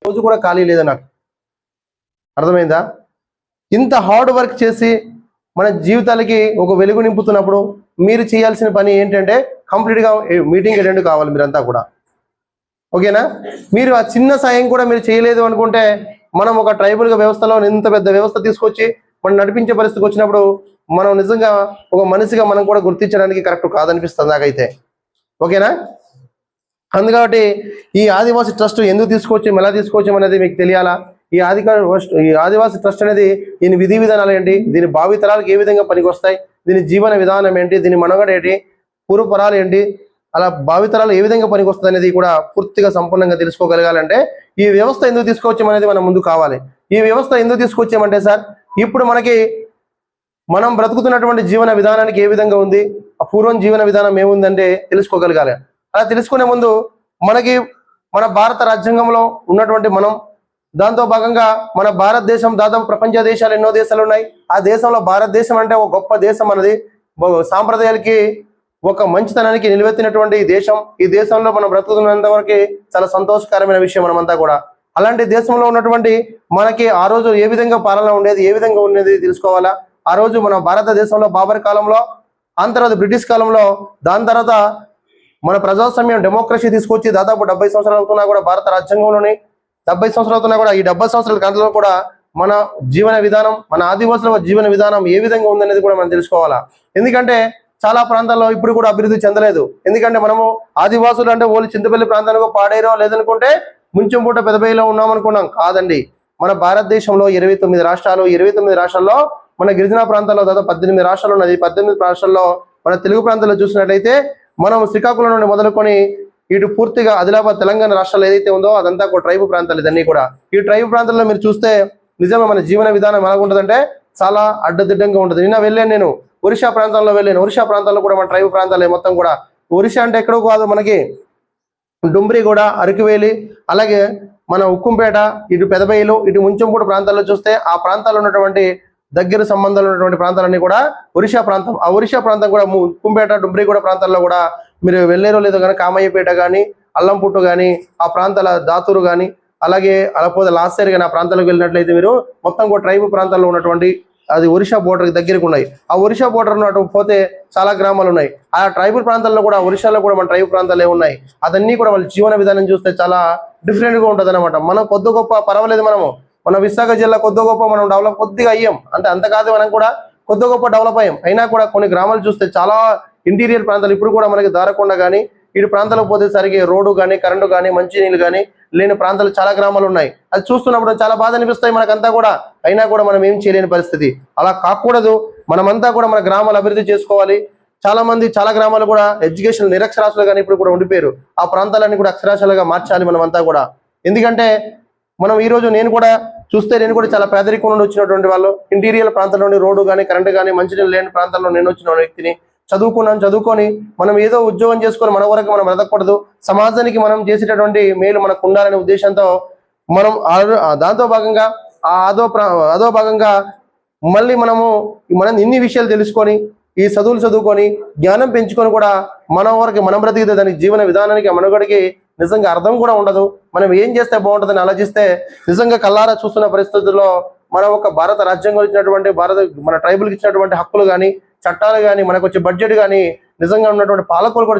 రోజు కూడా ఖాళీ లేదు నాకు. అర్థమైందా? ఇంత హార్డ్ వర్క్ చేసి మన జీవితాలకి ఒక వెలుగు నింపుతున్నప్పుడు మీరు చేయాల్సిన పని ఏంటంటే కంప్లీట్గా మీటింగ్ అటెండ్ కావాలి మీరంతా కూడా. ఓకేనా? మీరు ఆ చిన్న సాయం కూడా మీరు చేయలేదు అనుకుంటే మనం ఒక ట్రైబల్ వ్యవస్థలో ఇంత పెద్ద వ్యవస్థ తీసుకొచ్చి మనం నడిపించే పరిస్థితికి వచ్చినప్పుడు మనం నిజంగా ఒక మనిషిగా మనం కూడా గుర్తించడానికి కరెక్ట్ కాదనిపిస్తుంది నాకైతే. ఓకేనా? అందుకబట్టి ఈ ఆదివాసీ ట్రస్ట్ ఎందుకు తీసుకొచ్చాం, ఎలా తీసుకొచ్చాం అనేది మీకు తెలియాలా. ఈ ఆదివాసీ ట్రస్ట్ అనేది దీని విధి విధానాలు ఏంటి, దీని భావితరాలకు ఏ విధంగా పనికి వస్తాయి, దీని జీవన విధానం ఏంటి, దీని మనుగడ ఏంటి, పూర్వపరాలు ఏంటి, అలా భావితరాలు ఏ విధంగా పనికి వస్తుంది అనేది కూడా పూర్తిగా సంపూర్ణంగా తెలుసుకోగలగాలంటే ఈ వ్యవస్థ ఎందుకు తీసుకొచ్చామనేది మనం ముందు కావాలి. ఈ వ్యవస్థ ఎందుకు తీసుకొచ్చామంటే సార్, ఇప్పుడు మనం బ్రతుకుతున్నటువంటి జీవన విధానానికి ఏ విధంగా ఉంది, ఆ పూర్వం జీవన విధానం ఏముందంటే తెలుసుకోగలగాలి. అలా తెలుసుకునే ముందు మన భారత రాజ్యాంగంలో ఉన్నటువంటి దాంతో భాగంగా మన భారతదేశం దాదాపు ప్రపంచ దేశాలు ఎన్నో దేశాలు ఉన్నాయి. ఆ దేశంలో భారతదేశం అంటే ఒక గొప్ప దేశం అన్నది, సాంప్రదాయాలకి ఒక మంచితనానికి నిలవెత్తినటువంటి దేశం. ఈ దేశంలో మనం బ్రతుకుతున్నంత వరకు చాలా సంతోషకరమైన విషయం మనమంతా కూడా. అలాంటి దేశంలో ఉన్నటువంటి మనకి ఆ రోజు ఏ విధంగా పాలన ఉండేది, ఏ విధంగా ఉండేది తెలుసుకోవాలా. ఆ రోజు మన భారతదేశంలో బాబర్ కాలంలో, ఆ తర్వాత బ్రిటిష్ కాలంలో, దాని తర్వాత మన ప్రజాస్వామ్యం డెమోక్రసీ తీసుకొచ్చి దాదాపు 70 సంవత్సరాలు అవుతున్నా కూడా భారత రాజ్యాంగంలోని 70 సంవత్సరాలు అవుతున్నా కూడా ఈ 70 సంవత్సరాల కాలంలో కూడా మన జీవన విధానం, మన ఆదివాసుల జీవన విధానం ఏ విధంగా ఉందనేది కూడా మనం తెలుసుకోవాలా. ఎందుకంటే చాలా ప్రాంతాల్లో ఇప్పుడు కూడా అభివృద్ధి చెందలేదు. ఎందుకంటే మనము ఆదివాసులు అంటే ఓన్లీ చింతపల్లి ప్రాంతానికి పాడేరో లేదనుకుంటే ముంచెంపూట పెదబైలో ఉన్నామనుకున్నాం. కాదండి, మన భారతదేశంలో 29 రాష్ట్రాలు, 29 రాష్ట్రాల్లో మన గిరిజన ప్రాంతాల్లో దాదాపు 18 రాష్ట్రాలు ఉన్నది. 18 రాష్ట్రాల్లో మన తెలుగు ప్రాంతాల్లో చూసినట్లయితే మనం శ్రీకాకుళం నుండి మొదలుకొని ఇటు పూర్తిగా ఆదిలాబాద్ తెలంగాణ రాష్ట్రాలు ఏదైతే ఉందో అదంతా కూడా ట్రైబు ప్రాంతాలు. ఇదన్నీ కూడా ఈ ట్రైబు ప్రాంతాల్లో మీరు చూస్తే నిజంగా మన జీవన విధానం ఎలా ఉంటుందంటే చాలా అడ్డదిడ్డంగా ఉంటుంది. నేను ఒరిస్సా ప్రాంతంలో వెళ్ళాను. ఒరిస్సా ప్రాంతాల్లో కూడా మన ట్రైబు ప్రాంతాలే మొత్తం కూడా. ఒరిస్సా అంటే ఎక్కడో కాదు, మనకి డుంబ్రిగూడ, అరకువేలి, అలాగే మన ఉక్కుంపేట, ఇటు పెదబైలు, ఇటు ముంచెంపూడి ప్రాంతాల్లో చూస్తే ఆ ప్రాంతాల్లో ఉన్నటువంటి దగ్గర సంబంధాలు ఉన్నటువంటి ప్రాంతాలన్నీ కూడా ఒరిస్సా ప్రాంతం. ఆ ఒరిస్సా ప్రాంతం కూడా ఉక్కుంపేట, డుంబ్రిగూడ ప్రాంతాల్లో కూడా మీరు వెళ్ళారో లేదో కానీ కామయ్యపేట కానీ, అల్లంపుట్టు కానీ, ఆ ప్రాంతాల దాతూరు కానీ, అలాగే అలాపోతే లాస్సేరు కానీ ఆ ప్రాంతాలకు వెళ్ళినట్లయితే మీరు మొత్తం కూడా ట్రైబు ప్రాంతాల్లో ఉన్నటువంటి అది ఒరిస్సా బోర్డర్కి దగ్గరకు ఉన్నాయి. ఆ ఒరిస్సా బోర్డర్ ఉన్నట్టు పోతే చాలా గ్రామాలు ఉన్నాయి. ఆ ట్రైబల్ ప్రాంతాల్లో కూడా ఒరిస్సాలో కూడా మన ట్రైబు ప్రాంతాలు ఏమున్నాయి, అదన్నీ కూడా వాళ్ళ జీవన విధానం చూస్తే చాలా డిఫరెంట్గా ఉంటుంది అనమాట. మనం కొద్ది గొప్ప పర్వాలేదు, మన విశాఖ జిల్లా కొద్ది గొప్ప మనం డెవలప్ కొద్దిగా అయ్యాం అంటే అంత కాదు, మనం కూడా కొద్ది గొప్ప డెవలప్ అయ్యాం. అయినా కూడా కొన్ని గ్రామాలు చూస్తే చాలా ఇంటీరియర్ ప్రాంతాలు ఇప్పుడు కూడా మనకి దారకొండ కానీ ఇటు ప్రాంతాలకు పోతేసరికి రోడ్డు కానీ, కరెంటు కానీ, మంచినీళ్ళు కానీ లేని ప్రాంతాలు చాలా గ్రామాలు ఉన్నాయి. అది చూస్తున్నప్పుడు చాలా బాధ అనిపిస్తాయి మనకంతా కూడా. అయినా కూడా మనం ఏం చేయలేని పరిస్థితి. అలా కాకూడదు. మనమంతా కూడా మన గ్రామాలు అభివృద్ధి చేసుకోవాలి. చాలా గ్రామాలు కూడా ఎడ్యుకేషన్ నిరక్షరాస్యులు కానీ ఇప్పుడు కూడా ఉండిపోయారు. ఆ ప్రాంతాలన్నీ కూడా అక్షరాస్యులుగా మార్చాలి మనమంతా కూడా. ఎందుకంటే మనం ఈ రోజు నేను కూడా చాలా పేదరికం నుండి వచ్చినటువంటి వాళ్ళు, ఇంటీరియర్ ప్రాంతాల నుండి రోడ్డు కానీ, కరెంటు కానీ, మంచినీళ్ళు లేని ప్రాంతాల్లో నేను వచ్చిన వ్యక్తిని. చదువుకొని మనం ఏదో ఉద్యోగం చేసుకొని మన వరకు మనం బ్రతకూడదు, సమాజానికి మనం చేసేటటువంటి మేలు మనకు ఉండాలనే ఉద్దేశంతో మనం దాంతో భాగంగా అదో భాగంగా మళ్ళీ మనం ఇన్ని విషయాలు తెలుసుకొని ఈ చదువుకొని జ్ఞానం పెంచుకొని కూడా మన వరకు మనం బ్రతికితే దానికి జీవన విధానానికి మనుగడికి నిజంగా అర్థం కూడా ఉండదు. మనం ఏం చేస్తే బాగుంటుందని ఆలోచిస్తే నిజంగా కల్లారా చూస్తున్న పరిస్థితుల్లో మన ఒక భారత రాజ్యాంగం ఇచ్చినటువంటి మన ట్రైబుల్కి ఇచ్చినటువంటి హక్కులు కానీ, చట్టాలు కానీ, మనకు వచ్చే బడ్జెట్ కానీ, నిజంగా ఉన్నటువంటి పాలకులు కూడా